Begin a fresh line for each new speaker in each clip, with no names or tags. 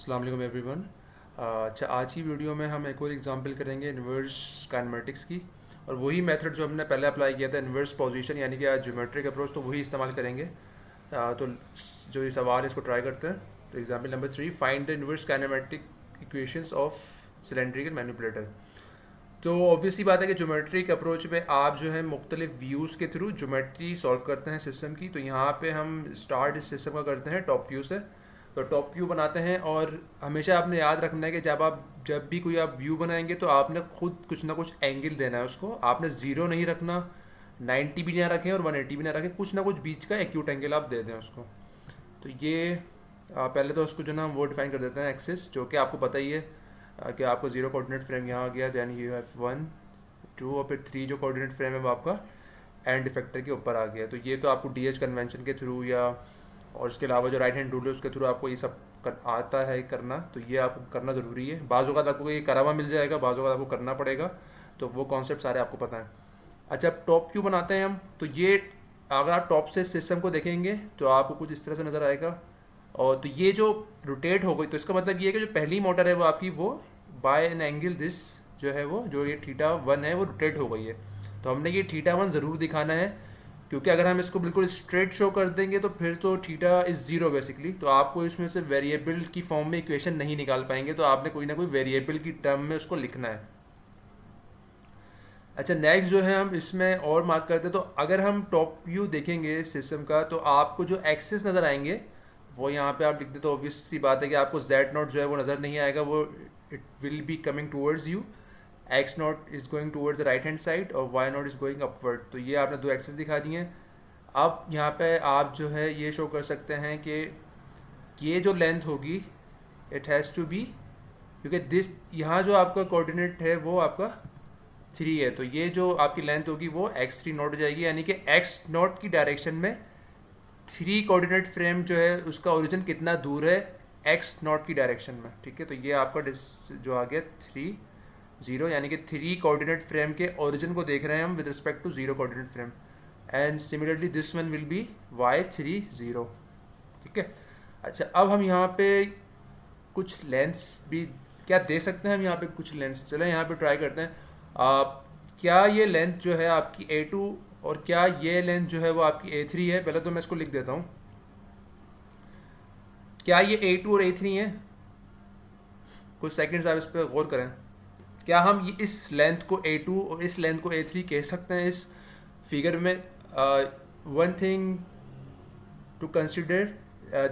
अस्सलाम वालेकुम एवरीवन। अच्छा, आज की वीडियो में हम एक और एग्जांपल करेंगे इन्वर्स काइनेमेटिक्स की, और वही मेथड जो हमने पहले अप्लाई किया था इन्वर्स पोजीशन यानी कि ज्योमेट्रिक अप्रोच, तो वही इस्तेमाल करेंगे। तो जो ये सवाल है इसको ट्राई करते हैं। तो example number 3, find the inverse kinematic equations of cylindrical manipulator. तो ऑब्वियसली बात है कि ज्योमेट्रिक अप्रोच में आप जो है मुख्तलिफ व्यूज़ के थ्रू ज्योमेट्री सॉल्व करते हैं सिस्टम की। तो यहाँ पे हम स्टार्ट इस सिस्टम का करते हैं टॉप व्यू से। तो टॉप व्यू बनाते हैं, और हमेशा आपने याद रखना है कि जब भी कोई आप व्यू बनाएंगे तो आपने खुद कुछ ना कुछ एंगल देना है उसको। आपने ज़ीरो नहीं रखना, 90 भी ना रखें और 180 भी ना रखें, कुछ ना कुछ बीच का एक्यूट एंगल आप दे दें उसको। तो ये पहले तो उसको जो ना वो डिफाइन कर देते हैं एक्सिस, जो कि आपको पता ही है कि आपको जीरो कोऑर्डिनेट फ्रेम यहाँ आ गया, देन यू हैव 1 2 और फिर 3 जो कोऑर्डिनेट फ्रेम है वो आपका एंड इफेक्टर के ऊपर आ गया। तो ये तो आपको डीएच कन्वेंशन के थ्रू या और इसके अलावा जो राइट हैंड रूल है उसके थ्रू आपको ये सब आता है करना। तो ये आपको करना ज़रूरी है। बाज़ औक़ात आपको ये करा हुआ मिल जाएगा, बाज़ औक़ात आपको करना पड़ेगा। तो वो कॉन्सेप्ट सारे आपको पता है। अच्छा, अब टॉप व्यू बनाते हैं हम। तो ये अगर आप टॉप से सिस्टम को देखेंगे तो आपको कुछ इस तरह से नज़र आएगा। और तो ये जो रोटेट हो गई, तो इसका मतलब ये है कि जो पहली मोटर है वो आपकी वो बाय एन एंगल दिस जो है वो जो ये θ1 है वो रोटेट हो गई है। तो हमने ये θ1 ज़रूर दिखाना है, क्योंकि अगर हम इसको बिल्कुल स्ट्रेट शो कर देंगे तो फिर तो थीटा इज़ ज़ीरो बेसिकली। तो आपको इसमें से वेरिएबल की फॉर्म में इक्वेशन नहीं निकाल पाएंगे, तो आपने कोई ना कोई वेरिएबल की टर्म में उसको लिखना है। अच्छा, नेक्स्ट जो है हम इसमें और मार्क करते हैं। तो अगर हम टॉप व्यू देखेंगे सिस्टम का तो आपको जो एक्सिस नज़र आएंगे वो यहाँ पे आप लिख दे, तो ऑब्वियस सी बात है कि आपको जेड नॉट जो है वो नज़र नहीं आएगा, वो it will be coming towards you. X naught is going towards the right hand side और Y naught is going upward. तो ये आपने दो एक्सिस दिखा दिए हैं। अब यहाँ पे आप जो है ये शो कर सकते हैं कि ये जो लेंथ होगी इट हैज़ टू बी, क्योंकि दिस यहाँ जो आपका कोऑर्डिनेट है वो आपका 3 है, तो ये जो आपकी लेंथ होगी वो x3 नॉट हो जाएगी, यानी कि x नॉट की डायरेक्शन में 3 कोऑर्डिनेट फ्रेम जो है उसका ओरिजिन कितना दूर है x नॉट की डायरेक्शन में। ठीक है, तो ये आपका जो आ गया 3 0, यानी कि 3 कोऑर्डिनेट फ्रेम के ओरिजिन को देख रहे हैं हम with respect to 0 coordinate frame. And similarly this one will be y3 0। ठीक है। अच्छा, अब हम यहाँ पे कुछ लेंस भी क्या दे सकते हैं हम यहाँ पे कुछ लेंस, चलो यहाँ पे ट्राई करते हैं। क्या ये लेंथ जो है आपकी A2 और क्या ये लेंथ जो है वो आपकी A3 है? पहले तो मैं इसको लिख देता हूँ। क्या ये A2 और A3 है? कुछ सेकंड्स आप इस पर गौर करें। क्या हम ये इस लेंथ को A2 और इस लेंथ को A3 कह सकते हैं इस फिगर में? One thing to consider,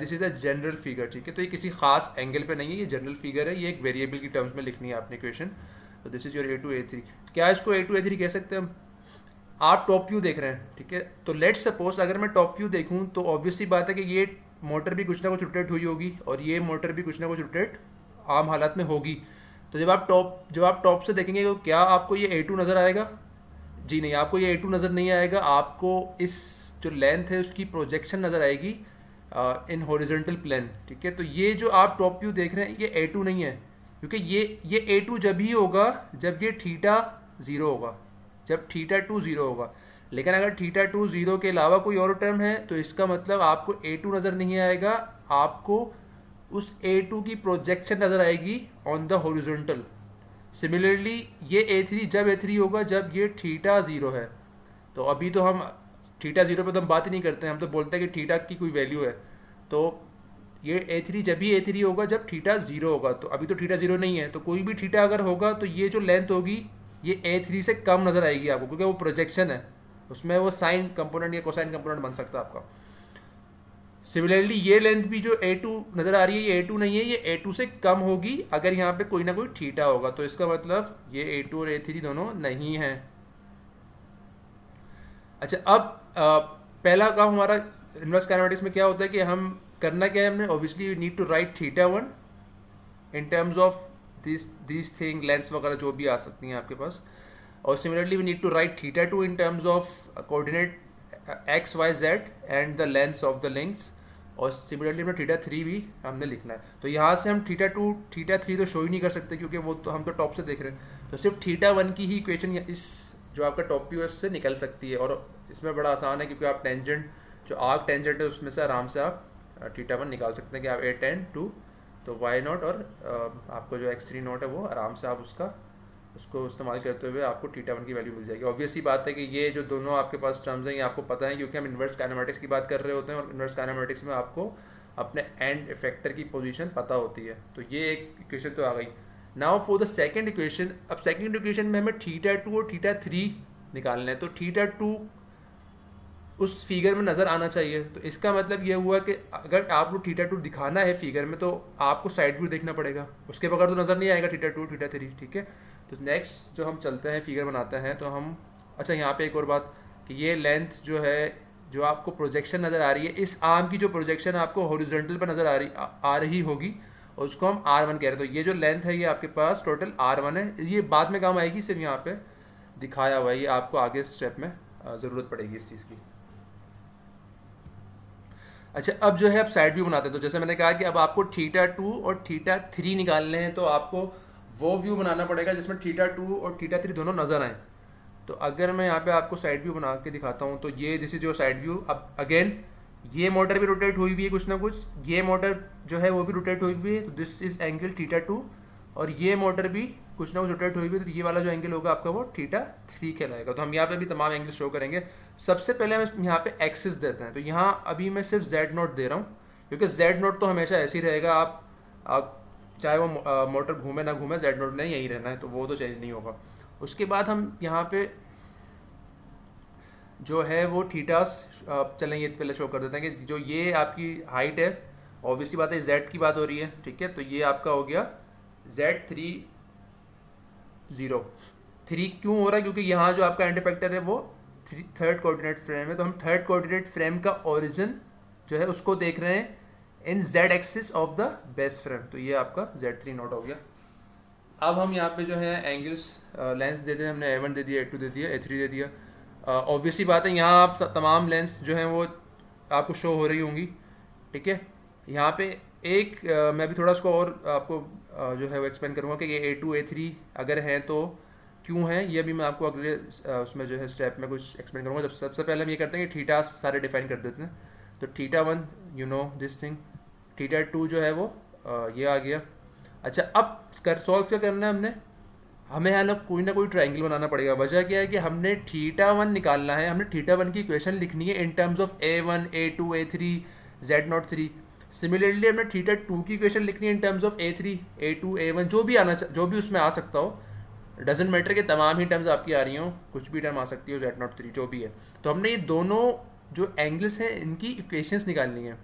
this is a general figure. ठीक है, तो ये किसी खास एंगल पे नहीं है, ये जनरल फिगर है, ये एक वेरिएबल की टर्म्स में लिखनी है आपने इक्वेशन। तो this is your A2 A3। क्या इसको A2 A3 कह सकते हैं हम? आप टॉप व्यू देख रहे हैं, ठीक है। तो लेट्स सपोज अगर मैं टॉप व्यू देखूं तो ऑब्वियसली बात है कि ये मोटर भी कुछ ना कुछ रोटेट हुई होगी और ये मोटर भी कुछ ना कुछ रोटेट आम हालात में होगी। तो जब आप टॉप से देखेंगे तो क्या आपको ये A2 नज़र आएगा? जी नहीं, आपको ये A2 नज़र नहीं आएगा। आपको इस जो लेंथ है उसकी प्रोजेक्शन नज़र आएगी इन हॉरिजॉन्टल प्लेन। ठीक है, तो ये जो आप टॉप व्यू देख रहे हैं ये A2 नहीं है, क्योंकि ये A2 जब ही होगा जब ये θ0 होगा, जब θ2 0 होगा। लेकिन अगर θ2 0 के अलावा कोई और टर्म है तो इसका मतलब आपको A2 नज़र नहीं आएगा, आपको उस A2 की प्रोजेक्शन नज़र आएगी ऑन द हॉरिजॉन्टल। सिमिलरली ये A3 जब A3 होगा जब ये θ0 है। तो अभी तो हम θ0 पे तो हम बात ही नहीं करते हैं, हम तो बोलते हैं कि θ की कोई वैल्यू है। तो ये A3 जब भी A3 होगा जब θ0 होगा। तो अभी तो θ0 नहीं है, तो कोई भी θ अगर होगा तो ये जो लेंथ होगी ये A3 से कम नज़र आएगी आपको, क्योंकि वो प्रोजेक्शन है, उसमें वो साइन कंपोनेंट या कोसाइन कंपोनेंट बन सकता है आपका। सिमिलरली ये लेंथ भी जो A2 नज़र आ रही है ये A2 नहीं है, ये A2 से कम होगी अगर यहाँ पे कोई ना कोई θ होगा। तो इसका मतलब ये A2 और A3 दोनों नहीं है। अच्छा, अब पहला काम हमारा इन्वर्स काइनेमेटिक्स में क्या होता है कि हम करना क्या है, हमने obviously you need to write θ1 in terms of this thing, lengths वगैरह जो भी आ सकती हैं आपके पास। और similarly we need to write θ2 in terms of coordinate x y z and the lengths of the links. और सिमिलरली हमें θ3 भी हमने लिखना है। तो यहाँ से हम θ2 θ3 तो शो ही नहीं कर सकते, क्योंकि वो तो हम तो टॉप से देख रहे हैं। तो सिर्फ θ1 की ही इक्वेशन इस जो आपका टॉप व्यू है उससे निकल सकती है। और इसमें बड़ा आसान है, क्योंकि आप टेंजेंट जो आर्क टेंजेंट है उसमें से आराम से आप θ1 निकाल सकते हैं कि आप A10 to तो वाई नॉट और आपको जो एक्स थ्री नॉट है वो आराम से आप उसको इस्तेमाल करते हुए आपको थीटा वन की वैल्यू मिल जाएगी। ऑब्वियस सी बात है कि ये जो दोनों आपके पास टर्म्स हैं ये आपको पता है, क्योंकि हम इन्वर्स काइनेमेटिक्स की बात कर रहे होते हैं और इन्वर्स काइनेमेटिक्स में आपको अपने एंड इफेक्टर की पोजीशन पता होती है। तो ये एक इक्वेशन तो आ गई। Now for the second equation, अब सेकंड इक्वेशन में हमें थीटा टू और थीटा थ्री निकालना है। तो थीटा टू उस फिगर में नज़र आना चाहिए। तो इसका मतलब ये हुआ कि अगर आपको थीटा टू दिखाना है फिगर में तो आपको साइड व्यू देखना पड़ेगा, उसके बगैर तो नज़र नहीं आएगा थीटा टू थीटा थ्री। ठीक है, तो नेक्स्ट जो हम चलते हैं फिगर बनाते हैं तो हम, अच्छा यहाँ पे एक और बात कि ये लेंथ जो है जो आपको प्रोजेक्शन नज़र आ रही है, इस आर्म की जो प्रोजेक्शन आपको हॉरिजॉन्टल पर नज़र आ रही होगी और उसको हम R1 कह रहे हैं। तो ये जो लेंथ है ये आपके पास टोटल R1 है। ये बाद में काम आएगी, सिर्फ यहाँ पे दिखाया हुआ है, ये आपको आगे स्टेप में ज़रूरत पड़ेगी इस चीज़ की। अच्छा, अब जो है अब साइड व्यू बनाते हैं। तो जैसे मैंने कहा कि अब आपको थीटा टू और थीटा थ्री निकालने हैं, तो आपको वो व्यू बनाना पड़ेगा जिसमें थीटा टू और थीटा थ्री दोनों नज़र आए। तो अगर मैं यहाँ पे आपको साइड व्यू बना के दिखाता हूँ तो ये this is your side view. अब अगेन ये मोटर भी रोटेट हुई हुई है कुछ ना कुछ, ये मोटर जो है वो भी रोटेट हुई हुई है, तो this is angle theta two, और ये मोटर भी कुछ ना कुछ रोटेट हुई हुई है, तो ये वाला जो एंगल होगा आपका वो थीटा थ्री कहलाएगा। तो हम यहाँ पे भी तमाम एंगल शो करेंगे। सबसे पहले हम यहाँ पे एक्सिस देते हैं। तो यहाँ अभी मैं सिर्फ जेड नोट दे रहा हूँ, क्योंकि जेड नोट तो हमेशा ऐसे ही रहेगा। आप चाहे वो मोटर घूमे ना घूमे, जेड नोट ने यही रहना है, तो वो तो चेंज नहीं होगा। उसके बाद हम यहाँ पे जो है वो थीटास, चलें ये पहले शो कर देते हैं कि जो ये आपकी हाइट है, ऑब्वियसली बात है जेड की बात हो रही है। ठीक है, तो ये आपका हो गया जेड थ्री जीरो। थ्री क्यों हो रहा है, क्योंकि यहाँ जो आपका एंड इफेक्टर है वो थर्ड कोऑर्डिनेट फ्रेम है। तो हम थर्ड कोऑर्डिनेट फ्रेम का ओरिजिन जो है उसको देख रहे हैं in Z axis of the base frame. तो ये आपका जेड थ्री नॉट हो गया। अब हम यहाँ पे जो है एंगल्स लेंस दे दें, हमने A1 दे दिया, A2 दे दिया, A3 दे दिया। ऑब्वियसली बात है यहाँ आप तमाम लेंस जो हैं वो आपको शो हो रही होंगी। ठीक है, यहाँ पे एक मैं भी थोड़ा इसको और आपको जो है वो एक्सप्लेन करूँगा कि ये A2 A3 अगर हैं तो क्यों हैं, ये भी मैं आपको अगले उसमें जो है स्टेप में कुछ एक्सप्लेन करूँगा। जब सबसे पहले हम ये करते हैं कि थीटा सारे डिफाइन कर देते हैं। तो theta one you know this thing, theta two जो है वो ये आ गया। अच्छा, अब कर सॉल्व क्या करना है हमें है ना कोई ट्रायंगल बनाना पड़ेगा। वजह क्या है कि हमने थीटा वन निकालना है, हमने थीटा वन की इक्वेशन लिखनी है इन terms of A1 A2 A3 Z not three. Similarly हमने थीटा टू की इक्वेशन लिखनी है इन terms of A3 A2 A1, जो भी उसमें आ सकता हो, डजेंट मैटर के तमाम ही टर्म्स आपकी आ रही हो, कुछ भी टर्म आ सकती हो जेड नॉट थ्री जो भी है। तो हमने ये दोनों जो एंगल्स हैं इनकी इक्वेशंस निकालनी है।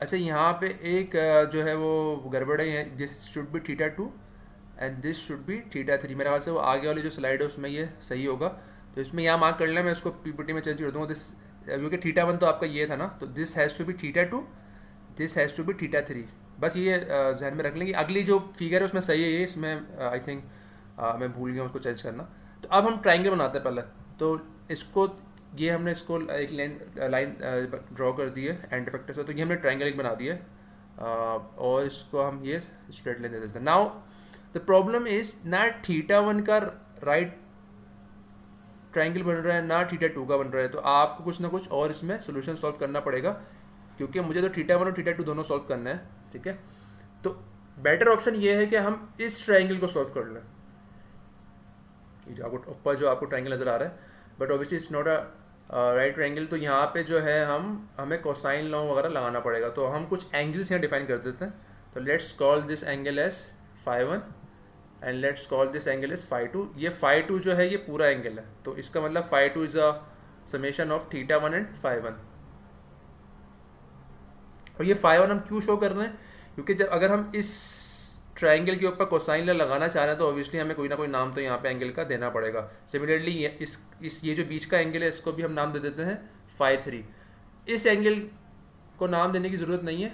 अच्छा, यहाँ पे एक जो है वो गड़बड़ है, this should be theta to and this should be theta three. मेरे ख्याल से वो आगे वाली जो स्लाइड है उसमें ये सही होगा। तो इसमें यहाँ मार्क कर लें, मैं इसको पीपीटी में चेंज कर दूँगा। दिस क्योंकि थीटा वन तो आपका ये था ना, तो this has to be theta two, this has to be theta three. बस ये जहन में रख लें कि अगली जो फिगर है उसमें सही है ये, इसमें आई थिंक मैं भूल गया उसको चेंज करना। तो अब हम ट्राइंगल बनाते हैं पहले। तो इसको ये हमने इसको एक लाइन ड्रॉ कर दी है एंड इफेक्टर से, तो ये हमने ट्राइंगल एक बना दिया है और इसको हम ये स्ट्रेट लाइन दे देते हैं। नाउ द प्रॉब्लम इज ना थीटा वन का राइट ट्राइंगल बन रहा है ना थीटा टू का बन रहा है, तो आपको कुछ ना कुछ और इसमें सोल्यूशन सॉल्व करना पड़ेगा, क्योंकि मुझे तो थीटा वन और थीटा टू दोनों सॉल्व करना है। ठीक है, तो बेटर ऑप्शन ये है कि हम इस ट्राइंगल को सॉल्व कर लें, आपको ऊपर जो आपको ट्राइंगल नजर आ रहा है, but obviously it's not a right triangle. तो यहाँ पे जो है हमें कोसाइन लॉ वगैरह लगाना पड़ेगा। तो हम कुछ एंगल्स यहाँ डिफाइन कर देते हैं। तो let's call this angle as φ1 and let's call this angle as φ2। ये φ2 जो है ये पूरा एंगल है, तो इसका मतलब φ2 is a summation of theta one and φ1। और ये φ1 हम क्यों शो कर रहे हैं, क्योंकि जब अगर हम इस ट्राइंगल के ऊपर कोसाइन लॉ लगाना चाह रहे हैं तो ऑब्वियसली हमें कोई ना कोई नाम तो यहाँ पे एंगल का देना पड़ेगा। सिमिलरली ये जो बीच का एंगल है इसको भी हम नाम दे देते हैं φ3। इस एंगल को नाम देने की ज़रूरत नहीं है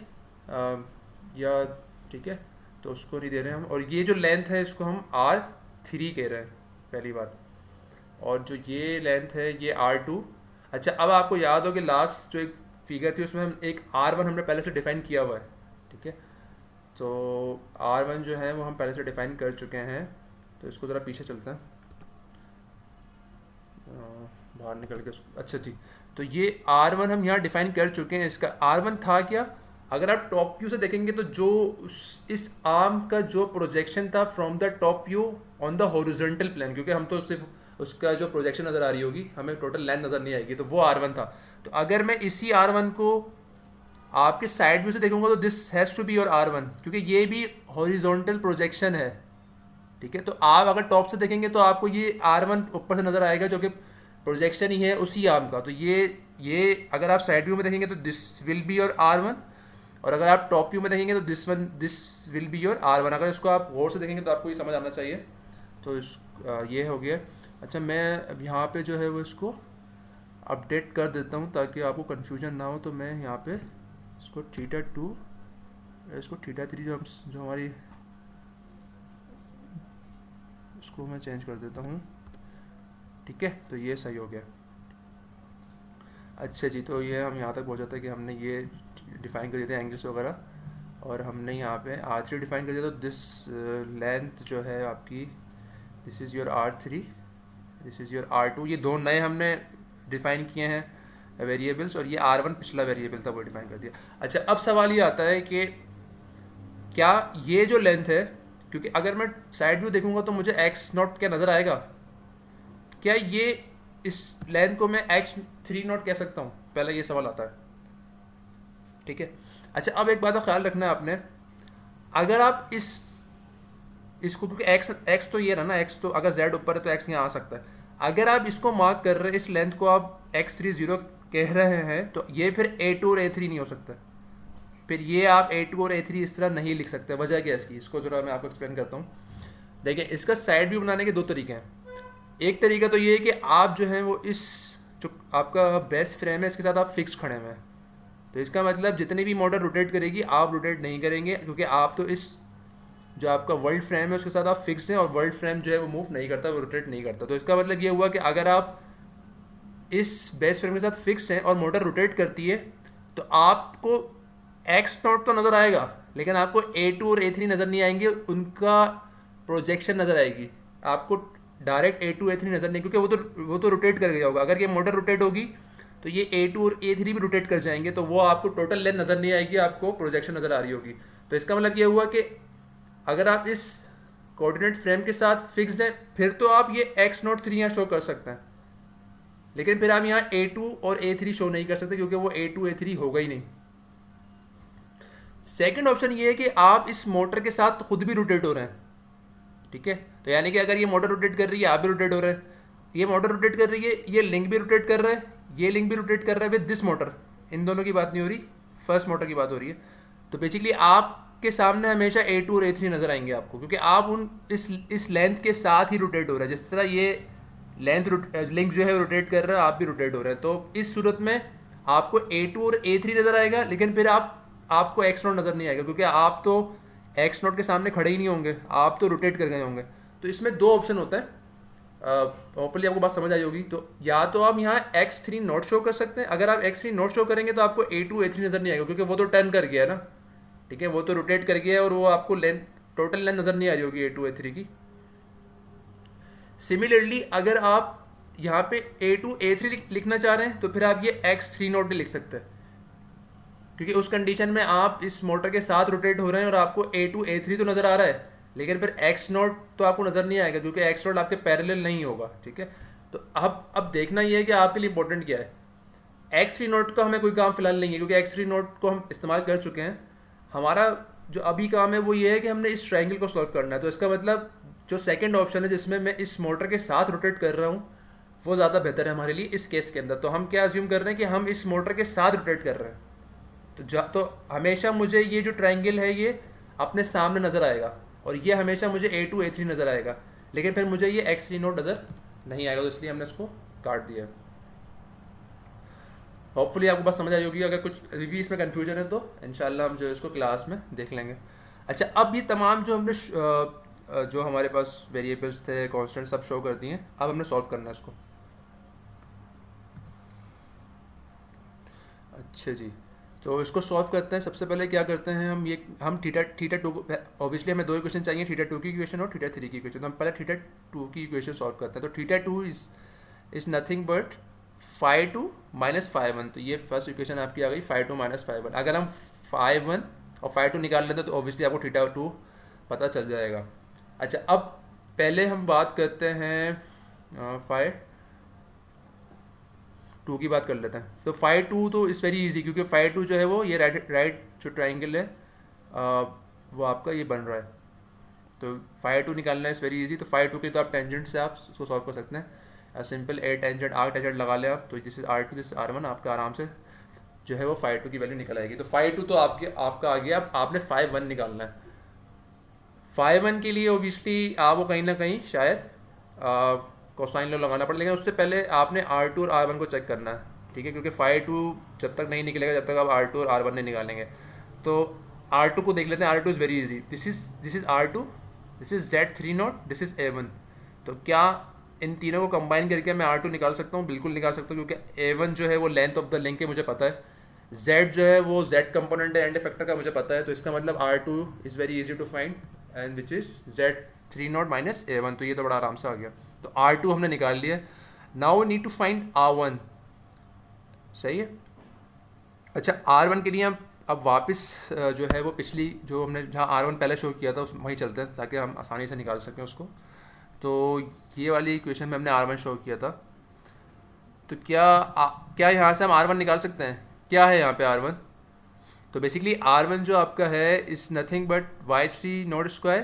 या ठीक है, तो उसको नहीं दे रहे हम। और ये जो लेंथ है इसको हम R3 कह रहे हैं, पहली बात। और जो ये लेंथ है ये R2। अच्छा, अब आपको याद हो कि लास्ट जो एक फिगर थी उसमें हम एक R1 हमने पहले से डिफाइन किया हुआ है। ठीक है, तो R1 जो है वो हम पहले से डिफाइन कर चुके हैं। तो इसको ज़रा पीछे चलते हैं, बाहर निकल के अच्छा जी। तो ये R1 हम यहाँ डिफाइन कर चुके हैं। इसका R1 था क्या, अगर आप टॉप व्यू से देखेंगे तो जो इस आर्म का जो प्रोजेक्शन था from the top view on the horizontal plane, क्योंकि हम तो सिर्फ उसका जो प्रोजेक्शन नज़र आ रही होगी, हमें टोटल लेंथ नज़र नहीं आएगी, तो वो R1 था। तो अगर मैं इसी R1 को आपके साइड व्यू से देखूंगा तो this has to be your R1, क्योंकि ये भी हॉरिजॉन्टल प्रोजेक्शन है, ठीक है। तो आप अगर टॉप से देखेंगे तो आपको ये R1 ऊपर से नज़र आएगा, जो कि प्रोजेक्शन ही है उसी आर्म का। तो ये अगर आप साइड व्यू में देखेंगे तो this will be your R1, और अगर आप टॉप व्यू में देखेंगे तो this will be your R1। अगर इसको आप गौर से देखेंगे तो आपको ये समझ आना चाहिए। तो ये हो गया। अच्छा, मैं अब यहाँ पे जो है वो इसको अपडेट कर देता हूँ ताकि आपको कन्फ्यूजन ना हो। तो मैं यहाँ पे इसको θ2, इसको θ3 जो हमारी, इसको मैं चेंज कर देता हूँ, ठीक है। तो ये सही हो गया। अच्छा जी, तो ये हम यहाँ तक पहुँचा था कि हमने ये डिफाइन कर दिए थे एंगल्स वगैरह, और हमने यहाँ पे R3 डिफाइन कर दिया। तो दिस लेंथ जो है आपकी, this is your R3, this is your R2। ये दो नए हमने डिफाइन किए हैं वेरिएबल्स, और ये R1 पिछला वेरिएबल था वो डिफाइन कर दिया। अच्छा, अब सवाल ये आता है कि क्या ये जो लेंथ है, क्योंकि अगर मैं साइड व्यू देखूंगा तो मुझे x0 क्या नज़र आएगा, क्या ये इस लेंथ को मैं x3 कह सकता हूँ? पहले ये सवाल आता है, ठीक है। अच्छा, अब एक बात का ख्याल रखना है आपने, अगर आप इसको, क्योंकि x तो ये रहा ना, x तो अगर z ऊपर है तो x यहाँ आ सकता है। अगर आप इसको मार्क कर रहे हैं, इस लेंथ को आप x30 कह रहे हैं, तो ये फिर A2 और A3 नहीं हो सकता। फिर ये आप A2 और A3 इस तरह नहीं लिख सकते। वजह क्या है इसकी, इसको जरा मैं आपको एक्सप्लेन करता हूँ। देखिए, इसका साइड व्यू बनाने के दो तरीके हैं। एक तरीका तो ये है कि आप जो है वो इस जो आपका बेस फ्रेम है इसके साथ आप फिक्स खड़े हुए हैं, तो इसका मतलब जितनी भी मोटर रोटेट करेगी आप रोटेट नहीं करेंगे, क्योंकि आप तो इस जो आपका वर्ल्ड फ्रेम है उसके साथ आप फिक्स हैं, और वर्ल्ड फ्रेम जो है वो मूव नहीं करता, वो रोटेट नहीं करता। तो इसका मतलब ये हुआ कि अगर आप इस बेस फ्रेम के साथ फिक्स हैं और मोटर रोटेट करती है, तो आपको x0 तो नज़र आएगा, लेकिन आपको A2 और A3 नज़र नहीं आएंगे, उनका प्रोजेक्शन नज़र आएगी। आपको डायरेक्ट A2 A3 नज़र नहीं, क्योंकि वो तो रोटेट कर गया होगा। अगर ये मोटर रोटेट होगी तो ये A2 और A3 भी रोटेट कर जाएंगे, तो वो आपको टोटल लेंथ नज़र नहीं आएगी, आपको प्रोजेक्शन नज़र आ रही होगी। तो इसका मतलब ये हुआ कि अगर आप इस कोऑर्डिनेट फ्रेम के साथ फिक्स्ड हैं, फिर तो आप ये x03 यहाँ शो कर सकते हैं, लेकिन फिर आप यहाँ A2 और A3 शो नहीं कर सकते, क्योंकि वो A2 A3 होगा ही नहीं। सेकंड ऑप्शन ये है कि आप इस मोटर के साथ खुद भी रोटेट हो रहे हैं, ठीक है। तो यानी कि अगर ये मोटर रोटेट कर रही है, आप भी रोटेट हो रहे हैं, ये मोटर रोटेट कर रही है, ये लिंक भी रोटेट कर रहा है, ये लिंक भी रोटेट कर रहा है विद दिस मोटर। इन दोनों की बात नहीं हो रही, फर्स्ट मोटर की बात हो रही है। तो बेसिकली आपके सामने हमेशा A2 और A3 नजर आएंगे आपको, क्योंकि आप इस लेंथ के साथ ही रोटेट हो रहा है। जिस तरह ये लिंक जो है रोटेट कर रहा है, आप भी रोटेट हो रहे हैं। तो इस सूरत में आपको A2 और A3 नजर आएगा, लेकिन फिर आपको x0 नजर नहीं आएगा, क्योंकि आप तो x0 के सामने खड़े ही नहीं होंगे, आप तो रोटेट कर गए होंगे। तो इसमें दो ऑप्शन होता है, होपफुली आपको बात समझ आई होगी। तो या तो आप यहाँ x3 शो कर सकते हैं। अगर आप x3 शो करेंगे तो आपको A2 A3 नजर नहीं आएगा, क्योंकि वो तो टर्न कर गया है ना, ठीक है, वो तो रोटेट कर गया है, और वो आपको टोटल लेंथ नजर नहीं आ रही होगी A2 A3 की। सिमिलरली अगर आप यहाँ पे A2 A3 लिखना चाह रहे हैं, तो फिर आप ये x30 भी लिख सकते हैं, क्योंकि उस कंडीशन में आप इस मोटर के साथ रोटेट हो रहे हैं और आपको A2 A3 तो नज़र आ रहा है, लेकिन फिर x0 तो आपको नज़र नहीं आएगा, क्योंकि x0 आपके पैरेलल नहीं होगा, ठीक है। तो अब देखना ये है कि आपके लिए इंपॉर्टेंट क्या है। x30 का हमें कोई काम फिलहाल नहीं है, क्योंकि x30 को हम इस्तेमाल कर चुके हैं। हमारा जो अभी काम है वो ये है कि हमने इस ट्रायंगल को सॉल्व करना है। तो इसका मतलब जो सेकेंड ऑप्शन है, जिसमें मैं इस मोटर के साथ रोटेट कर रहा हूँ, वो ज़्यादा बेहतर है हमारे लिए इस केस के अंदर। तो हम क्या अज्यूम कर रहे हैं कि हम इस मोटर के साथ रोटेट कर रहे हैं, तो हमेशा मुझे ये जो ट्रायंगल है ये अपने सामने नज़र आएगा, और ये हमेशा मुझे A2 A3 नज़र आएगा, लेकिन फिर मुझे ये x30 नज़र नहीं आएगा। तो इसलिए हमने इसको काट दिया। होपफुली आपको बात समझ आई होगी। अगर कुछ अभी भी इसमें कन्फ्यूजन है तो इंशाल्लाह हम जो इसको क्लास में देख लेंगे। अच्छा, अब ये तमाम जो हमने जो हमारे पास वेरिएबल्स थे, कॉन्स्टेंट, सब शो कर दिए हैं। अब हमने सॉल्व करना है इसको। अच्छा जी, तो इसको सॉल्व करते हैं। सबसे पहले क्या करते हैं, हम थीटा 2, ऑब्वियसली हमें दो इक्वेशन चाहिए, थीटा 2 की इक्वेशन और थीटा 3 की इक्वेशन। तो हम पहले थीटा 2 की इक्वेशन सॉल्व करते हैं। तो theta 2 is nothing but five two minus five one, तो ये फर्स्ट इक्वेशन आपकी आ गई five two minus five one. अगर हम फाइव वन और फाइव टू निकाल लेते हैं तो ऑब्वियसली आपको थीटा टू पता चल जाएगा। अच्छा, अब पहले हम बात करते हैं फाइव टू की बात कर लेते हैं। तो फाइव टू तो इज़ वेरी इजी, क्योंकि फाइव टू जो है वो ये राइट जो ट्राइंगल है वो आपका ये बन रहा है, तो फाइव टू निकालना इज़ वेरी इजी। तो फाइव टू के तो आप टेंजेंट से आप उसको सॉल्व कर सकते हैं। Simple a tangent or tangent लगा लें आप, तो this is R two this R one, आपका आराम से जो है वो फाइव टू की वैल्यू निकल आएगी। तो फाइव टू तो आपका आ गया। अब आपने फाइव वन निकालना है। फाइव वन के लिए ओबियसली आपको कहीं ना कहीं शायद कोसाइन लॉ लगाना पड़ेगा, लेकिन उससे पहले आपने आर टू और आर वन को चेक करना है, ठीक है, क्योंकि फाइव टू जब तक नहीं निकलेगा जब तक आप आर टू और आर वन नहीं निकालेंगे। तो आर टू को देख लेते हैं। R two is very easy. This is R two, this is Z three naught, this is A one. तो क्या इन तीनों को कंबाइन करके मैं आर टू निकाल सकता हूँ? बिल्कुल निकाल सकता हूँ, क्योंकि ए वन जो है वो लेंथ ऑफ द लिंक है, मुझे पता है। जेड जो है वो जेड कंपोनेंट है एंड फैक्टर का, मुझे पता है। तो इसका मतलब R two is very easy to find and which is Z three naught minus A one. तो ये तो बड़ा आराम से आ गया। तो आर टू हमने निकाल लिया। Now we need to find R one, सही है। अच्छा, आर वन के लिए हम अब वापस जो है वो पिछली जो हमने जहाँ आर वन पहले शो किया था उस वहीं चलते हैं, ताकि हम आसानी से निकाल सकें उसको। तो ये वाली इक्वेशन में हमने आर वन शो किया था। तो क्या यहाँ से हम आर वन निकाल सकते हैं? क्या है यहाँ पे आर वन? तो बेसिकली आर वन जो आपका है is nothing but why three note square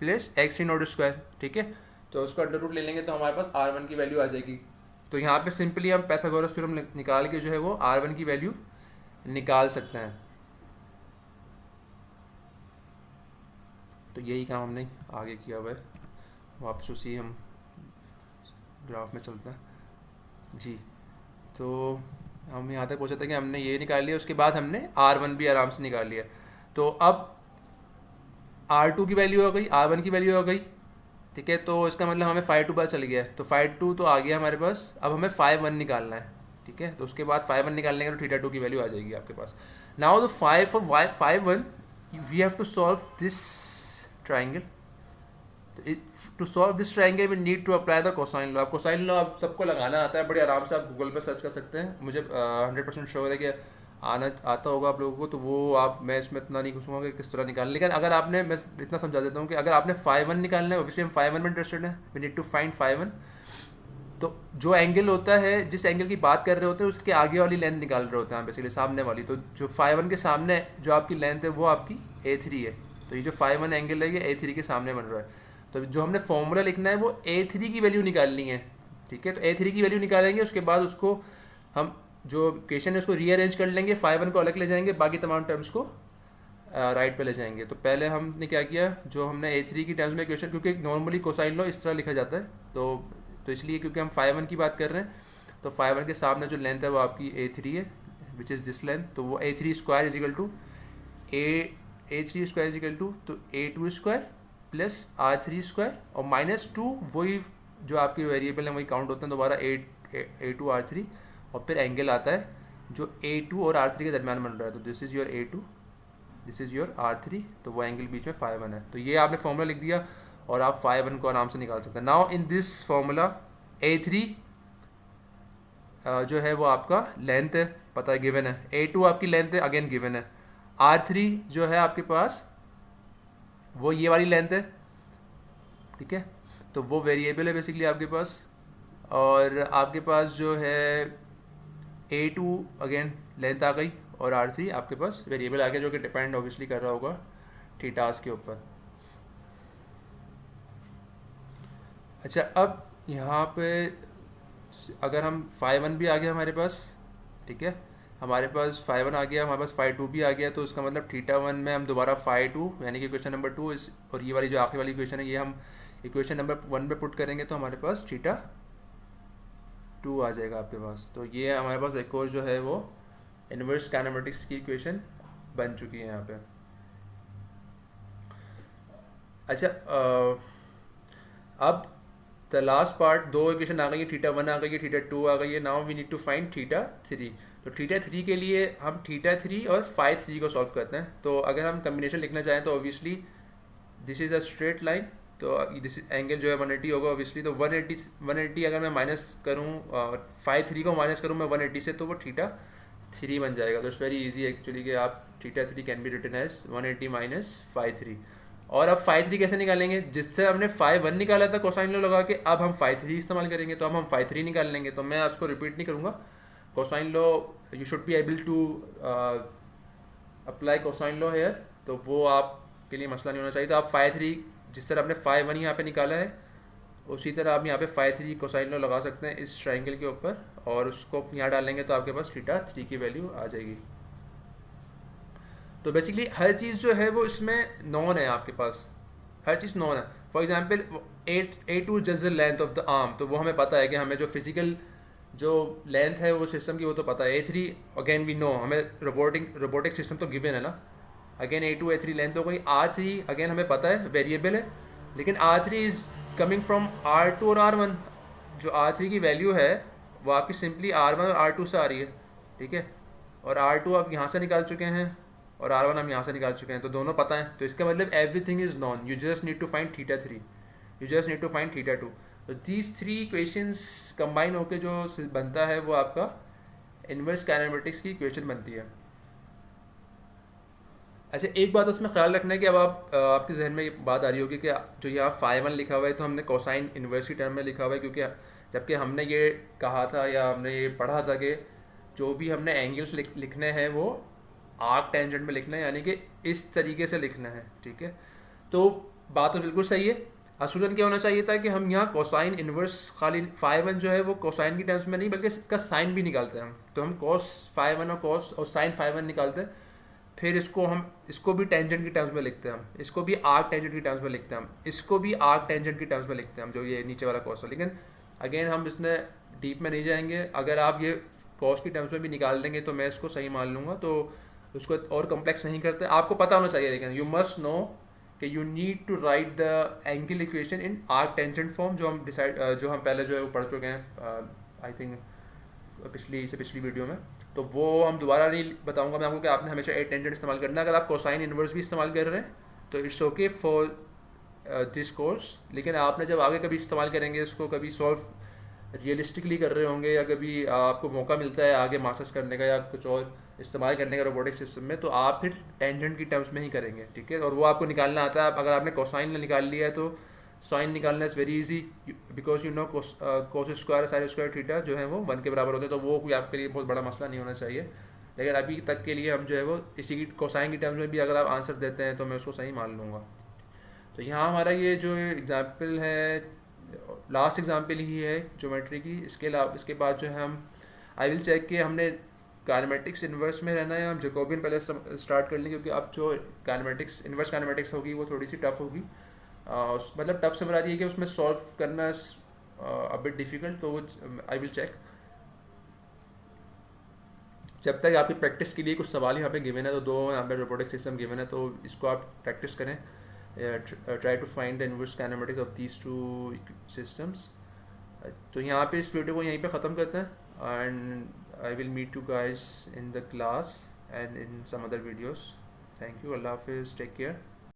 plus x three note square, ठीक है। तो उसको अंडर रूट ले लेंगे तो हमारे पास आर वन की वैल्यू आ जाएगी। तो यहाँ पे सिंपली हम पाइथागोरस थ्योरम निकाल के जो है वो आर वन की वैल्यू निकाल सकते हैं। तो यही काम हमने आगे किया हुआ है। वापस उसी हम ग्राफ में चलते हैं जी। तो हम यहाँ तक पहुँचे थे कि हमने ये निकाल लिया, उसके बाद हमने आर वन भी आराम से निकाल लिया। तो अब आर टू की वैल्यू हो गई, आर वन की वैल्यू हो गई, ठीक है। तो इसका मतलब हमें फाइव टू पता चल गया है। तो फाइव टू तो आ गया हमारे पास। अब हमें फाइव वन निकालना है, ठीक है। तो उसके बाद फाइव वन निकालने का तो थीटा टू की वैल्यू आ जाएगी आपके पास। Now the five four five one we have to solve this triangle. To solve this triangle we need to apply the cosine law. अब कोसाइन लॉ आप सबको लगाना आता है, बड़े आराम से आप गूगल पर सर्च कर सकते हैं। मुझे 100% श्योर है कि आता होगा आप लोगों को। तो वो मैं इसमें इतना नहीं घुसूंगा कि किस तरह निकालना, लेकिन अगर आपने, मैं इतना समझा देता हूँ कि अगर आपने फाइव वन निकालना है, ऑब्वियसली हम फाइव वन में इंटरेस्टेड है, we need to find five one. तो जो एंगल होता है, जिस एंगल की बात कर रहे होते हैं उसके आगे वाली लेंथ निकाल रहे होते हैं बेसिकली, सामने वाली। तो जो फाइव वन के सामने जो आपकी लेंथ है वो आपकी ए थ्री है। तो ये जो फाइव वन एंगल है ये ए थ्री के सामने बन रहा है। तो जो हमने फॉर्मूला लिखना है वो ए थ्री की वैल्यू निकालनी है, ठीक है। तो ए थ्री की वैल्यू निकालेंगे, उसके बाद उसको हम जो इक्वेशन है उसको रीअरेंज कर लेंगे, फाइव वन को अलग ले जाएंगे, बाकी तमाम टर्म्स को राइट पे ले जाएंगे। तो पहले हमने क्या किया, जो हमने ए थ्री की टर्म्स में इक्वेशन, क्योंकि नॉर्मली कोसाइन लॉ इस तरह लिखा जाता है, तो इसलिए क्योंकि हम फाइव वन की बात कर रहे हैं, तो फाइव वन के सामने जो लेंथ है वो आपकी ए थ्री है, विच इज़ दिस लेंथ। तो वो A three square is equal to A three square is equal to तो A two square plus R three square और माइनस टू, वही जो आपके वेरिएबल हैं वही काउंट होते हैं दोबारा, ए टू आर थ्री, और फिर एंगल आता है जो ए टू और आर थ्री के दरमियान बन रहा है। तो this is your A two, this is your R three, तो वो एंगल बीच में फाइव वन है। तो ये आपने फॉर्मूला लिख दिया और आप फाइव वन को आराम से निकाल सकते हैं। Now in this formula A three जो है वो आपका लेंथ है, पता है, गिवन है। ए टू आपकी लेंथ है, अगेन गिवन है। आर थ्री जो है आपके पास वो ये वाली लेंथ है, ठीक है। तो वो वेरिएबल है बेसिकली आपके पास। और आपके पास जो है ए टू अगेन लेंथ आ गई और आर थ्री आपके पास वेरिएबल आ गया, जो कि डिपेंड ऑब्वियसली कर रहा होगा थीटास के ऊपर। अच्छा, अब यहाँ पे अगर हम फाइव वन भी आ गया हमारे पास, ठीक है, हमारे पास फाइव वन आ गया, हमारे पास फाइव टू भी आ गया, तो उसका मतलब थीटा वन में हम दोबारा फाइव टू यानी कि इक्वेशन नंबर टू इस, और ये वाली जो आखिरी वाली इक्वेशन है ये हम इक्वेशन नंबर वन पे पुट करेंगे, तो हमारे पास थीटा टू आ जाएगा आपके पास। तो ये हमारे पास एक और जो है वो इनवर्स काइनेमेटिक्स की इक्वेशन बन चुकी है यहाँ पे। अच्छा, अब द लास्ट पार्ट, दो इक्वेशन आ गई है, थीटा वन आ गई है, थीटा टू आ गई है। Now we need to find theta three. तो थीटा थ्री के लिए हम थीटा थ्री और फाइव थ्री को सॉल्व करते हैं। तो अगर हम कम्बिनेशन लिखना चाहें तो obviously this is a straight line, तो दिस एंगल जो है 180 होगा ऑब्वियसली। तो 180 अगर मैं माइनस करूँ 5/3 को माइनस करूँ मैं 180 से, तो वो थीटा 3 बन जाएगा। तो इट्स वेरी इजी एक्चुअली कि आप theta 3 can be written as 180 minus 5/3। और अब 5/3 कैसे निकालेंगे? जिससे हमने 5/1 निकाला था कोसाइन लॉ लगा के, अब हम 5/3 इस्तेमाल करेंगे, तो अब हम 5/3 निकाल लेंगे। तो मैं आपको रिपीट नहीं करूँगा। Cosine law, you should be able to apply cosine law here, तो वो आपके लिए मसला नहीं होना चाहिए। तो आप 5/3 जिस तरह आपने 5/1 यहाँ पे निकाला है, उसी तरह आप यहाँ पे 5/3 कोसाइन लॉ लगा सकते हैं इस ट्राइंगल के ऊपर, और उसको यहाँ डालेंगे तो आपके पास थीटा 3 की वैल्यू आ जाएगी। तो बेसिकली हर चीज़ जो है वो इसमें नॉन है, आपके पास हर चीज़ नॉन है। For example A2 just the length of the arm, तो वो हमें पता है कि हमें जो फिजिकल जो लेंथ है वो सिस्टम की वो तो पता है। A3 अगेन वी नो, हमें रोबोटिक सिस्टम तो गिवन है ना। अगेन A2 A3 लेंथ हो गई। R3 अगेन हमें पता है वेरिएबल है, लेकिन R3 is coming from R2 और R1। जो R3 की वैल्यू है वो आपकी सिंपली R1 और R2 से आ रही है, ठीक है। और R2 आप यहाँ से निकाल चुके हैं और R1 हम यहाँ से निकाल चुके हैं, तो दोनों पता है। तो इसका मतलब everything is known, you just need to find theta 3, you just need to find theta 2। तो दीज 3 इक्वेशंस कंबाइन होकर जो बनता है वो आपका इनवर्स काइनेमेटिक्स की इक्वेशन बनती है। अच्छा, एक बात उसमें ख्याल रखना है कि अब आपके जहन में ये बात आ रही होगी कि जो यहाँ 5/1 लिखा हुआ है तो हमने कोसाइन इनवर्स की टर्म में लिखा हुआ है, क्योंकि जबकि हमने ये कहा था या हमने ये पढ़ा था कि जो भी हमने एंगल्स लिखने हैं वो आर्क टेंजेंट में लिखना है, यानी कि इस तरीके से लिखना है, ठीक है। तो बात तो बिल्कुल सही है। असूलन क्या होना चाहिए था कि हम यहाँ कोसाइन इनवर्स खाली 5/1 जो है वो कोसाइन की टर्म्स में नहीं बल्कि इसका साइन भी निकालते हैं हम। तो हम cos 5/1 और cos और sin 5/1 निकालते हैं, फिर इसको भी टेंजेंट की टर्म्स में लिखते हैं हम, इसको भी आर्क टेंजेंट की टर्म्स में लिखते हैं हम, इसको भी आर्क टेंजेंट की टर्म्स में लिखते हैं हम, जो ये नीचे वाला कॉस है। लेकिन अगेन हम इसमें डीप में नहीं जाएंगे। अगर आप ये कॉस की टर्म्स में भी निकाल देंगे तो मैं इसको सही मान लूँगा, तो उसको और कॉम्प्लेक्स नहीं करते। आपको पता होना चाहिए, लेकिन यू मस्ट नो कि you need to write the angle equation in arc tangent form, जो हम पहले जो है वो पढ़ चुके हैं आई थिंक पिछली वीडियो में। तो वो हम दोबारा नहीं बताऊंगा मैं आपको कि आपने हमेशा ए टेंजेंट इस्तेमाल करना है। अगर आप कोसाइन इनवर्स भी इस्तेमाल कर रहे हैं तो it's okay for this course, लेकिन आपने जब आगे कभी इस्तेमाल करेंगे इसको, कभी सॉल्व रियलिस्टिकली कर रहे होंगे या कभी आपको मौका मिलता है आगे मास्टर्स करने का या कुछ और इस्तेमाल करने का रोबोटिक सिस्टम में, तो आप फिर टेंजेंट की टर्म्स में ही करेंगे, ठीक है। और वो आपको निकालना आता है। अगर आपने कोसाइन निकाल लिया है तो साइन निकालना is very easy, because you know cos square sine square theta जो है वो 1 के बराबर होते हैं, तो वो कोई आपके लिए बहुत बड़ा मसला नहीं होना चाहिए। लेकिन अभी तक के लिए हम जो है वो इसी की कोसाइन की टर्म्स में भी अगर आप आंसर देते हैं तो मैं उसको सही मान लूँगा। तो यहाँ हमारा ये जो एग्जाम्पल है लास्ट एग्जाम्पल ही है ज्योमेट्री की। इसके बाद जो है हम आई विल चेक कि हमने काइनेमेटिक्स इन्वर्स में रहना है, हम जैकोबियन पहले स्टार्ट कर लेंगे, क्योंकि अब जो काइनेमेटिक्स इन्वर्स काइनेमेटिक्स होगी वो थोड़ी सी टफ होगी। मतलब टफ से बता रही है कि उसमें सॉल्व करना अ बिट डिफिकल्ट, तो वो आई विल चेक। जब तक आपकी प्रैक्टिस के लिए कुछ सवाल यहाँ पे गिवन है, तो 2 यहाँ पे रोबोटिक सिस्टम गिवन है, तो इसको आप प्रैक्टिस करें। Try to find the inverse kinematics of these 2 systems. तो यहाँ पे इस वीडियो को यहीं पे ख़त्म करते हैं, and I will meet you guys in the class and in some other videos. Thank you, अल्लाह हाफिज़, टेक केयर।